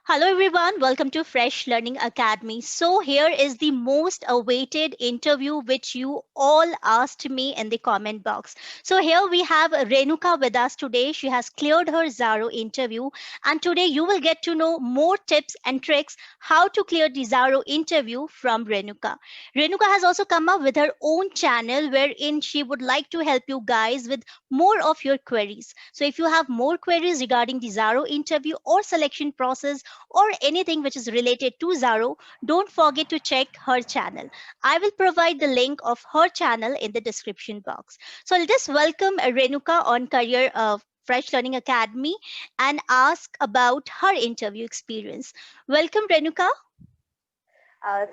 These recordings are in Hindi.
Hello, everyone. Welcome to Fresh Learning Academy. So, here is the most awaited interview which you all asked me in the comment box. So, here we have Renuka with us today. She has cleared her Zaro interview, and today you will get to know more tips and tricks how to clear the Zaro interview from Renuka. Renuka has also come up with her own channel wherein she would like to help you guys with more of your queries. So, if you have more queries regarding the Zaro interview or selection process, or anything which is related to Zaro, don't forget to check her channel. I will provide the link of her channel in the description box. So I'll just welcome Renuka on Career Fresh Learning Academy and ask about her interview experience. Welcome, Renuka.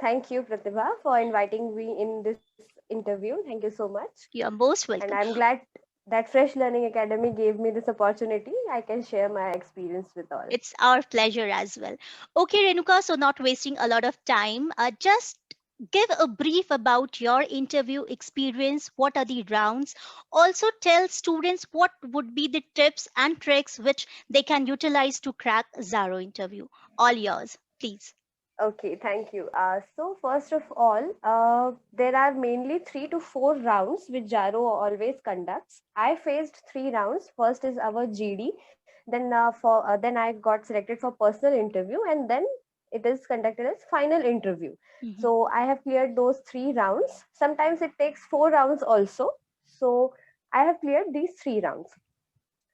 Thank you, Pratibha, for inviting me in this interview. Thank you so much. You are most And welcome. I'm glad that Fresh Learning Academy gave me this opportunity. I can share my experience with all. It's our pleasure as well. Okay, Renuka, so not wasting a lot of time, just give a brief about your interview experience. What are the rounds? Also, tell students what would be the tips and tricks which they can utilize to crack Zaro interview. All yours, please. Okay, thank you. So first of all, there are mainly 3 to 4 rounds which Jaro always conducts. I faced 3 rounds. First is our GD, then I got selected for personal interview, and then it is conducted as final interview. Mhm. So I have cleared those 3 rounds. Sometimes it takes 4 rounds also. So I have cleared these 3 rounds.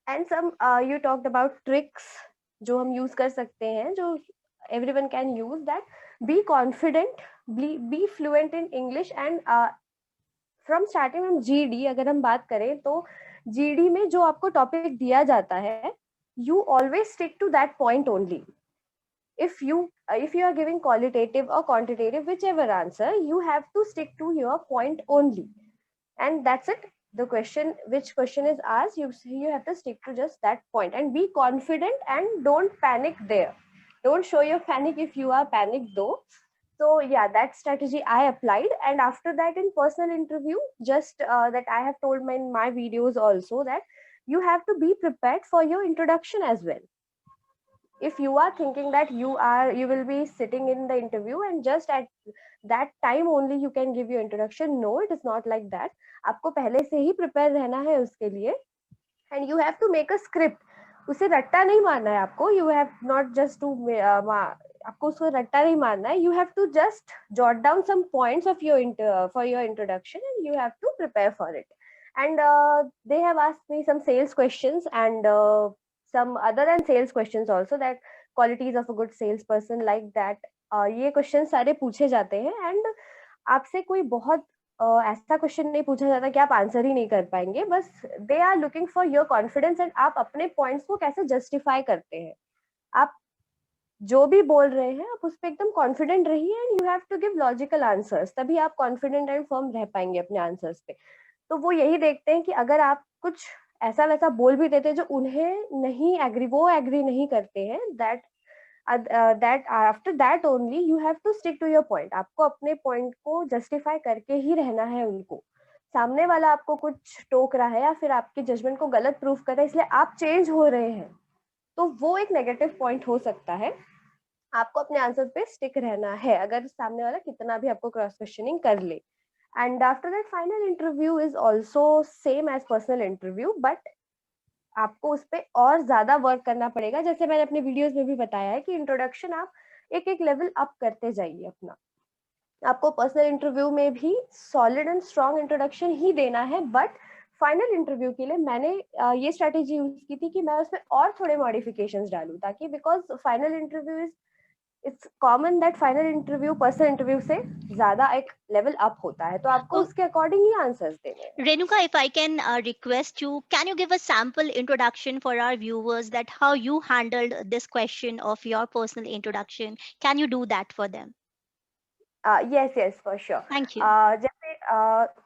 And some you talked about tricks जो हम use कर सकते हैं, जो everyone can use that. Be confident, be fluent in English, and from starting from GD अगर हम बात करें तो GD में जो आपको टॉपिक दिया जाता है, you always stick to that point only. If you are giving qualitative or quantitative, whichever answer, you have to stick to your point only, and that's it. The question, which question is asked, you have to stick to just that point and be confident and don't panic there. Don't show your panic if you are panicked though. So yeah, that strategy I applied, and after that in personal interview, just that I have told in my videos also, that you have to be prepared for your introduction as well. If you are thinking that you will be sitting in the interview and just at that time only you can give your introduction, no, it is not like that. आपको पहले से ही प्रिपेयर रहना है उसके लिए, and you have to make a script. उसे रट्टा नहीं मारना है आपको. You have not just to आपको उसको रट्टा नहीं मारना है. You have to just jot down some points of your for your introduction, and you have to prepare for it. And they have asked me some sales questions, and some other than sales questions also, that qualities of a good salesperson, like that. ये क्वेश्चन सारे पूछे जाते हैं, एंड आपसे कोई बहुत ऐसा क्वेश्चन नहीं पूछा जाता कि आप आंसर ही नहीं कर पाएंगे. बस they are looking for your confidence, and आप अपने पॉइंट्स को कैसे जस्टिफाई करते हैं. आप जो भी बोल रहे हैं आप उस पर एकदम कॉन्फिडेंट रहिए, and you have to give logical answers, तभी आप कॉन्फिडेंट एंड फर्म रह पाएंगे अपने आंसर्स पे. तो वो यही देखते हैं कि अगर आप कुछ ऐसा वैसा बोल भी देते हैं जो उन्हें नहीं एग्री, वो एग्री नहीं करते हैं, that after that only you have to stick to your point. आपको अपने पॉइंट को जस्टिफाई करके ही रहना है उनको. सामने वाला आपको कुछ टोक रहा है या फिर आपके जजमेंट को गलत प्रूफ कर रहा है, इसलिए आप चेंज हो रहे हैं, तो वो एक नेगेटिव पॉइंट हो सकता है. आपको अपने आंसर पे स्टिक रहना है, अगर सामने वाला कितना भी आपको क्रॉस क्वेश्चनिंग कर ले. And after that final interview is also same as personal interview, but आपको उस पर और ज्यादा वर्क करना पड़ेगा. जैसे मैंने अपने वीडियोस में भी बताया है कि इंट्रोडक्शन आप एक एक लेवल अप करते जाइए अपना. आपको पर्सनल इंटरव्यू में भी सॉलिड एंड स्ट्रॉन्ग इंट्रोडक्शन ही देना है, बट फाइनल इंटरव्यू के लिए मैंने ये स्ट्रेटेजी यूज की थी कि मैं उसमें और थोड़े मॉडिफिकेशंस डालूं, ताकि because final interview is, it's common that final interview personal interview से ज्यादा एक लेवल अप होता है, तो आपको Oh, उसके अकॉर्डिंग ही आंसर्स देने हैं. Renuka, if I can request you, can you give a sample introduction for our viewers that how you handled this question of your personal introduction? Can you do that for them? Yes yes for Thank you. Sure. जैसे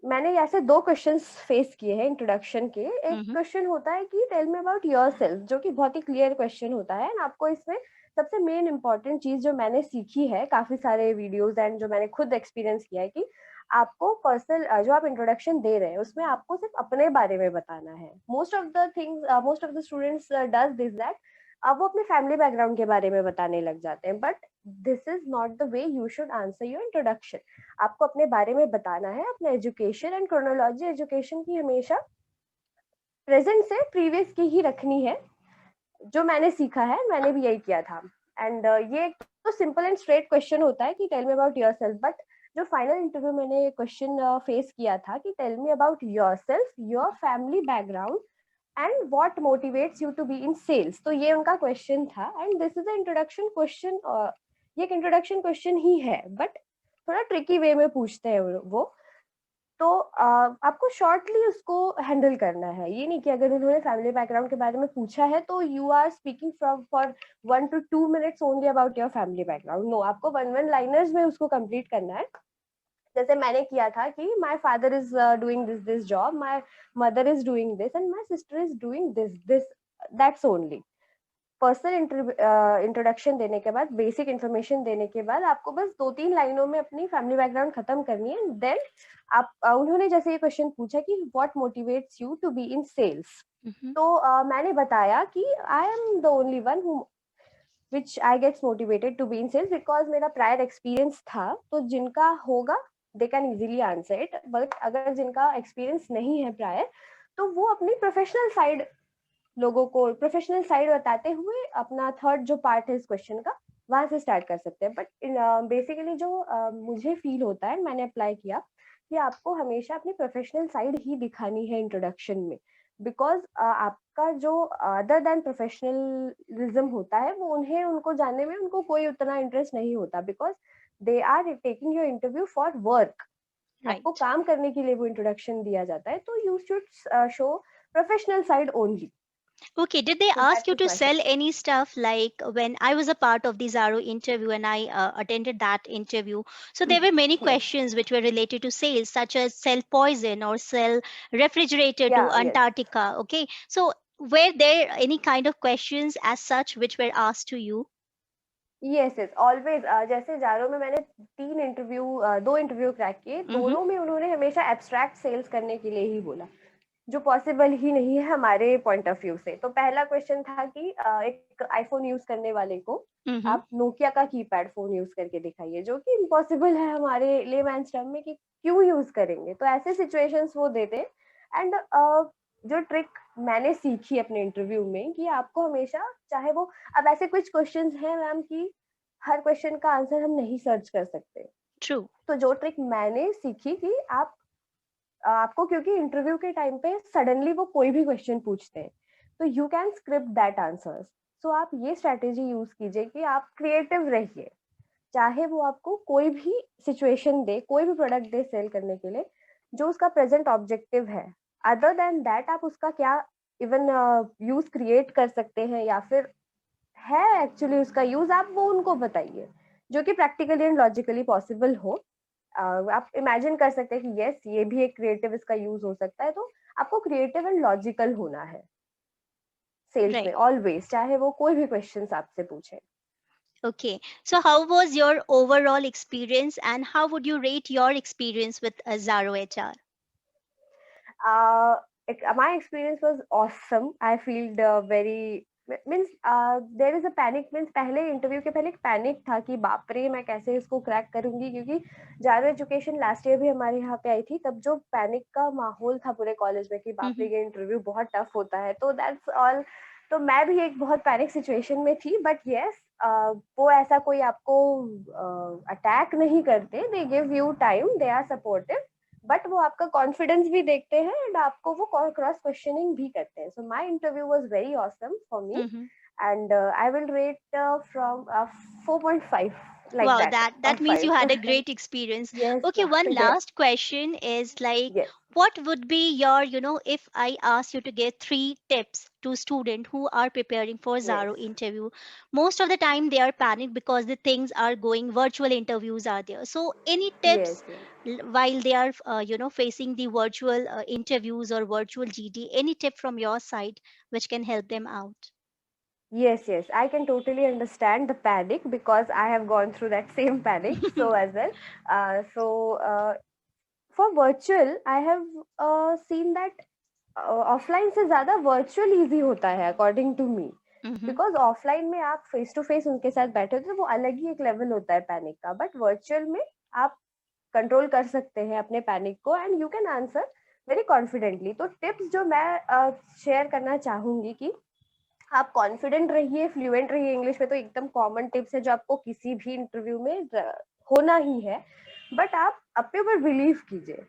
मैंने ऐसे 2 क्वेश्चंस फेस किए हैं इंट्रोडक्शन के. एक Mm-hmm. क्वेश्चन होता है कि टेल मी अबाउट योरसेल्फ, जो कि बहुत ही क्लियर क्वेश्चन होता है. एंड आपको इसमें सबसे मेन इंपॉर्टेंट चीज जो मैंने सीखी है काफी सारे वीडियोस एंड जो मैंने खुद एक्सपीरियंस किया है, कि आपको पर्सनल जो आप इंट्रोडक्शन दे रहे हैं उसमें आपको सिर्फ अपने बारे में बताना है. Most of the students does this, that अब वो अपने फैमिली बैकग्राउंड के बारे में बताने लग जाते हैं, but this is not the way you should answer your introduction. आपको अपने बारे में बताना है, अपना एजुकेशन एंड क्रोनोलॉजी एजुकेशन की हमेशा प्रेजेंट से प्रीवियस की ही रखनी है। जो मैंने सीखा है, मैंने भी यही किया था। एंड ये तो सिंपल एंड स्ट्रेट क्वेश्चन होता है कि tell me about yourself, but जो फाइनल इंटरव्यू मैंने क्वेश्चन फेस किया था कि tell me about yourself, your family background and what motivates you to be in sales, तो ये उनका क्वेश्चन था। And this is a introduction question, ये एक इंट्रोडक्शन क्वेश्चन ही है, बट थोड़ा ट्रिकी वे में पूछते हैं वो। तो आपको शॉर्टली उसको हैंडल करना है। ये नहीं कि अगर उन्होंने फैमिली बैकग्राउंड के बारे में पूछा है तो you are speaking from for 1 to 2 minutes only about your family background. No, आपको वन लाइनर्स में उसको कंप्लीट करना है। जैसे मैंने किया था कि my father is doing this job, my mother is doing this and my sister is doing this, that's only. Personal introduction देने के बाद, बेसिक इन्फॉर्मेशन देने के बाद आपको बस 2-3 लाइनों में अपनी फैमिली बैकग्राउंड खत्म करनी है। देन आप उन्होंने जैसे ये क्वेश्चन पूछा कि what motivates you to be in sales, तो मैंने बताया कि I am the only one who which I gets motivated to be in sales because मेरा प्रायर एक्सपीरियंस था। तो जिनका होगा they can easily answer it, but अगर जिनका एक्सपीरियंस नहीं है प्रायर, तो वो अपनी प्रोफेशनल साइड, लोगों को प्रोफेशनल साइड बताते हुए अपना थर्ड जो पार्ट है इस क्वेश्चन का, वहां से स्टार्ट कर सकते हैं। बट बेसिकली जो मुझे फील होता है, मैंने अप्लाई किया कि आपको हमेशा अपनी प्रोफेशनल साइड ही दिखानी है इंट्रोडक्शन में, बिकॉज आपका जो अदर देन प्रोफेशनलिज्म होता है वो उनको जानने में उनको कोई उतना इंटरेस्ट नहीं होता, because they are taking your interview for work. आपको Right. काम करने के लिए वो इंट्रोडक्शन दिया जाता है, तो you should show professional side only. Okay, did they So ask that you is to my sell suggestion. any stuff? Like when I was a part of the Zaro interview and I attended that interview, so there were many Yes. questions which were related to sales, such as sell poison or sell refrigerator to Yeah, yes. Antarctica. Okay, so were there any kind of questions as such which were asked to you? Yes yes always. जैसे जारो में मैंने 2 इंटरव्यू क्रैक किए, Mm-hmm. दोनों में उन्होंने हमेशा एब्स्ट्रैक्ट सेल्स करने के लिए ही बोला, जो पॉसिबल ही नहीं है हमारे पॉइंट ऑफ व्यू से। तो पहला क्वेश्चन था कि एक आईफोन यूज करने वाले को Mm-hmm. आप नोकिया का कीपैड फोन यूज करके दिखाइए, जो कि इम्पॉसिबल है हमारे लेमैन्स टर्म में कि क्यों यूज करेंगे। तो ऐसे सिचुएशंस वो देते। एंड जो ट्रिक मैंने सीखी अपने इंटरव्यू में कि आपको हमेशा, चाहे वो, अब ऐसे कुछ क्वेश्चंस हैं मैम कि हर क्वेश्चन का आंसर हम नहीं सर्च कर सकते। True. तो जो ट्रिक मैंने सीखी कि आपको, क्योंकि इंटरव्यू के टाइम पे सडनली वो कोई भी क्वेश्चन पूछते हैं, तो you can script that answers. So आप ये स्ट्रेटेजी यूज कीजिए कि आप क्रिएटिव रहिए, चाहे वो आपको कोई भी सिचुएशन दे, कोई भी प्रोडक्ट दे सेल करने के लिए, जो उसका प्रेजेंट ऑब्जेक्टिव है, अदर देन दैट आप उसका क्या इवन यूज क्रिएट कर सकते हैं या फिर है एक्चुअली उसका यूज, आप वो उनको बताइए, जो कि प्रैक्टिकली एंड लॉजिकली पॉसिबल हो। आप इमेजिन कर सकते हैं कि यस, ये भी एक क्रिएटिव इसका यूज हो सकता है। तो आपको क्रिएटिव एंड लॉजिकल होना है सेल्स में Right. ऑलवेज, चाहे वो कोई भी क्वेश्चंस आपसे पूछे। Okay. So how was your overall experience and how would you rate your experience with Zaro HR? My experience was awesome. I feel very means there is a panic, means पहले इंटरव्यू के पहले एक पैनिक था कि बाप रे मैं कैसे इसको क्रैक करूंगी, क्योंकि जारो एजुकेशन लास्ट ईयर भी हमारे यहाँ पे आई थी, तब जो पैनिक का माहौल था पूरे कॉलेज में कि बाप रे Mm-hmm. ये इंटरव्यू बहुत टफ होता है, तो दैट्स ऑल। तो मैं भी एक बहुत पैनिक सिचुएशन में थी, बट यस, वो ऐसा कोई आपको अटैक नहीं करते, they give you time, they are supportive, but वो आपका कॉन्फिडेंस भी देखते हैं एंड आपको वो क्रॉस क्वेश्चनिंग भी करते हैं। So my interview was very awesome for me Mm-hmm. And I will rate from 4.5 like Wow, that that on means you 5. had a great experience. Yes. Okay, one last question is like, Yes. what would be your, if I ask you to give 3 tips to students who are preparing for Yes. Zaro interview, most of the time they are panicked because the things are going, virtual interviews are there. So any Yes. tips while they are, facing the virtual interviews or virtual GD, any tip from your side which can help them out? Yes, I can totally understand the panic because I have gone through that same panic so as well. For virtual, I have seen that offline से ज्यादा वर्चुअल इजी होता है according to me. Because offline में आप फेस टू फेस उनके साथ बैठे होते तो वो अलग ही एक लेवल होता है पैनिक का, बट वर्चुअल में आप कंट्रोल कर सकते हैं अपने पैनिक को and you can answer very confidently. तो टिप्स जो मैं शेयर करना चाहूंगी कि आप कॉन्फिडेंट रहिए, फ्लुएंट रहिए इंग्लिश में, तो एकदम कॉमन टिप्स है जो आपको किसी भी इंटरव्यू में होना ही है, बट आप अपने ऊपर बिलीव कीजिए,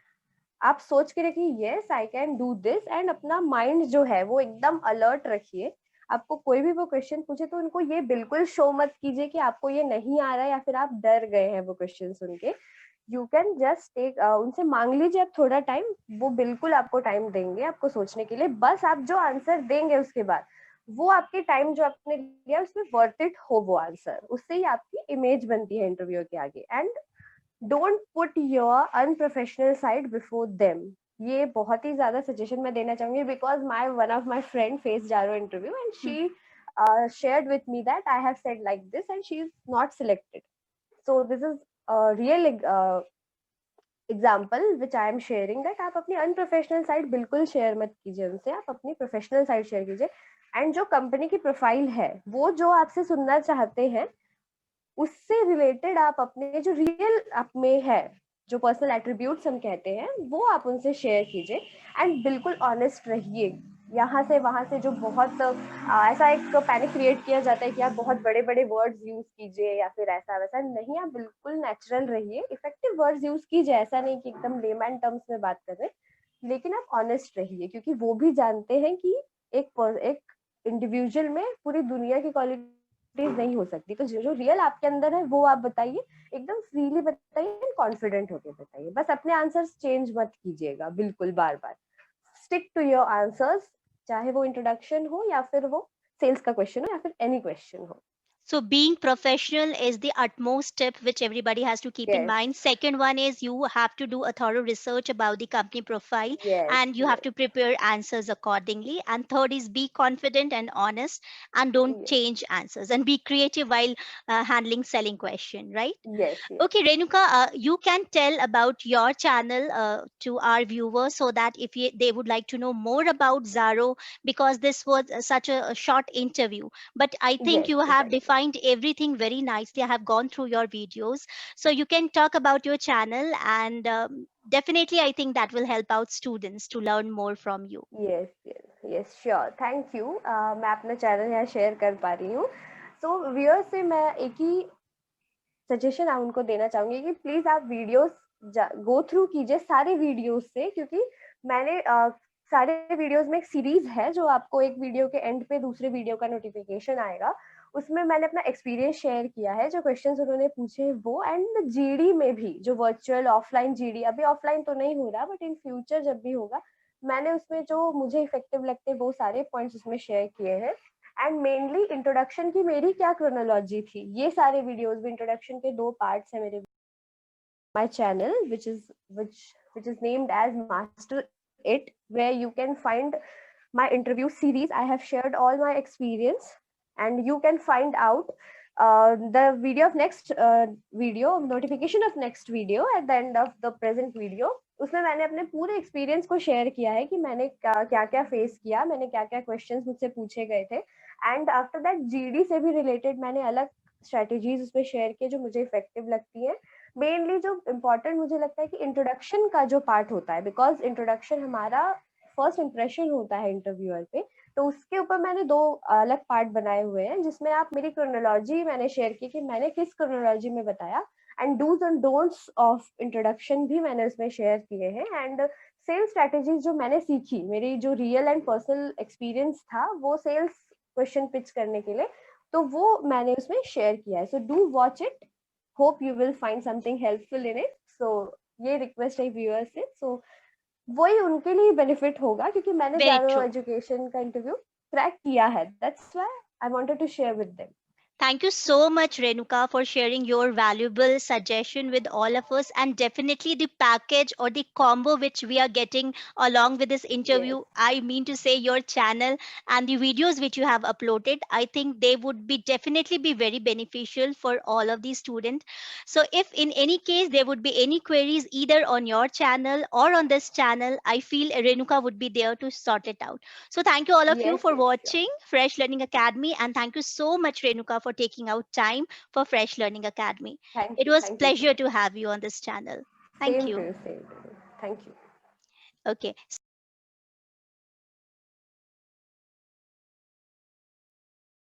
आप सोच के रखिए yes I can do this, and अपना माइंड जो है वो एकदम अलर्ट रखिए। आपको कोई भी वो क्वेश्चन पूछे तो उनको ये बिल्कुल शो मत कीजिए कि आपको ये नहीं आ रहा है या फिर आप डर गए हैं वो क्वेश्चन सुन के। यू कैन जस्ट टेक, उनसे मांग लीजिए आप थोड़ा टाइम, वो बिल्कुल आपको टाइम देंगे आपको सोचने के लिए, बस आप जो आंसर देंगे उसके बाद वो आपके टाइम जो आपने लिया उसमें वर्थ इट हो वो आंसर, उससे ही आपकी इमेज बनती है इंटरव्यू के आगे। And don't put your unprofessional side before them, ये बहुत ही ज्यादा सजेशन मैं देना चाहूंगी, because my one of my friend face जारो interview and she shared with me that I have said like this and she is not selected. So this is a real example which I am sharing, that आप अपनी अनप्रोफेशनल साइड बिल्कुल शेयर मत कीजिए उनसे, आप अपनी प्रोफेशनल साइड शेयर कीजिए। एंड जो कंपनी की प्रोफाइल है वो जो आपसे सुनना चाहते हैं उससे रिलेटेड आप अपने जो रियल आप में है, जो पर्सनल एट्रीब्यूट्स हम कहते हैं, वो आप उनसे शेयर कीजिए एंड बिल्कुल ऑनेस्ट रहिए। यहाँ से वहां से जो बहुत ऐसा एक पैनिक क्रिएट किया जाता है कि आप बहुत बड़े बड़े वर्ड्स यूज कीजिए या फिर ऐसा वैसा नहीं, आप बिल्कुल नेचुरल रहिए, इफेक्टिव वर्ड्स यूज कीजिए, ऐसा नहीं कि एकदम लेमैन टर्म्स में बात कर रहे, लेकिन आप ऑनेस्ट रहिए, क्योंकि वो भी जानते हैं कि एक इंडिविजुअल में पूरी दुनिया की क्वालिटी नहीं हो सकती, तो जो रियल आपके अंदर है वो आप बताइए, एकदम फ्रीली बताइए, कॉन्फिडेंट होकर बताइए, बस अपने आंसर्स चेंज मत कीजिएगा बिल्कुल बार बार, स्टिक टू योर आंसर्स, चाहे वो इंट्रोडक्शन हो या फिर वो सेल्स का क्वेश्चन हो या फिर एनी क्वेश्चन हो। So being professional is the utmost tip which everybody has to keep in Yes, mind. Second one is you have to do a thorough research about the company profile yes, and you have yes, to prepare answers accordingly. And third is be confident and honest and don't yes, change answers and be creative while handling selling question, right? yes, yes. Okay, Renuka, you can tell about your channel to our viewers so that if they would like to know more about Zaro, because this was such a short interview, but I think Yes, you have exactly. defined everything very nicely. I have gone through your videos. So you can talk about your channel and definitely I think that will help out students to learn more from you. Yes yes yes sure, thank you. मैं अपना चैनल यहाँ शेयर कर पा रही हूँ। सो व्यूअर्स से मैं एक ही सजेशन आप उनको देना चाहूंगी कि प्लीज आप वीडियोस गो थ्रू कीजिए सारे वीडियोस से, क्योंकि मैंने सारे वीडियोस में एक सीरीज है जो आपको एक वीडियो के एंड पे दूसरे वीडियो का नोटिफिकेशन आएगा, उसमें मैंने अपना एक्सपीरियंस शेयर किया है, जो क्वेश्चंस उन्होंने पूछे वो, एंड जीडी में भी जो वर्चुअल ऑफलाइन जीडी, अभी ऑफलाइन तो नहीं हो रहा बट इन फ्यूचर जब भी होगा, मैंने उसमें जो मुझे इफेक्टिव लगते वो सारे पॉइंट्स उसमें शेयर किए हैं। एंड मेनली इंट्रोडक्शन की मेरी क्या क्रोनोलॉजी थी, ये सारे वीडियोस भी, इंट्रोडक्शन के 2 पार्ट्स है मेरे my channel, which is named as Master It, where you can find my interview series. I have shared all my experience, and you can find out the video of next video notification of next video at the end of the present video. उसमें मैंने अपने पूरे एक्सपीरियंस को शेयर किया है कि मैंने क्या क्या फेस किया, मैंने क्या क्या क्वेश्चंस मुझसे पूछे गए थे, एंड आफ्टर दैट जीडी से भी रिलेटेड मैंने अलग स्ट्रेटेजीज उसमें शेयर किए जो मुझे इफेक्टिव लगती हैं। मेनली जो इम्पोर्टेंट मुझे लगता है कि इंट्रोडक्शन का जो पार्ट होता है, बिकॉज इंट्रोडक्शन हमारा फर्स्ट इंप्रेशन होता है इंटरव्यूअर पे, तो उसके ऊपर मैंने 2 अलग पार्ट बनाए हुए हैं, जिसमें आप मेरी क्रोनोलॉजी मैंने शेयर की कि मैंने किस क्रोनोलॉजी में बताया, and dos and don'ts of introduction भी मैंने उसमें शेयर किए हैं, एंड सेल्स स्ट्रेटेजीज जो मैंने सीखी, मेरी जो रियल एंड पर्सनल एक्सपीरियंस था वो सेल्स क्वेश्चन पिच करने के लिए, तो वो मैंने उसमें शेयर किया है। So do watch it, hope you will find something helpful in it. So ये रिक्वेस्ट है व्यूअर्स से, सो वही उनके लिए बेनिफिट होगा, क्योंकि मैंने Very ज़ारो true. एजुकेशन का इंटरव्यू क्रैक किया है, that's why I wanted to share with them. Thank you so much, Renuka, for sharing your valuable suggestion with all of us. And definitely the package or the combo which we are getting along with this Yes. interview, I mean to say your channel and the videos which you have uploaded, I think they would be definitely be very beneficial for all of these students. So if in any case there would be any queries either on your channel or on this channel, I feel Renuka would be there to sort it out. So thank you all of you Yes, for yes, sure. watching Fresh Learning Academy, and thank you so much Renuka for taking out time for Fresh Learning Academy. It was Thank you so pleasure much. to have you on this channel. Thank Same to you. you, same to you. Thank you. Okay.